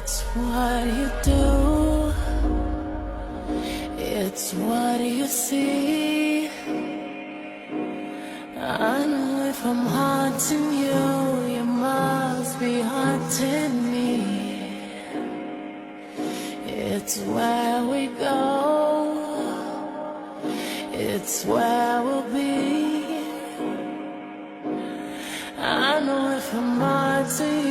what you do, it's what you see. I know if I'm haunting you, you must be haunting me. It's where we go, it's where we'll be. I know if I'm haunting you,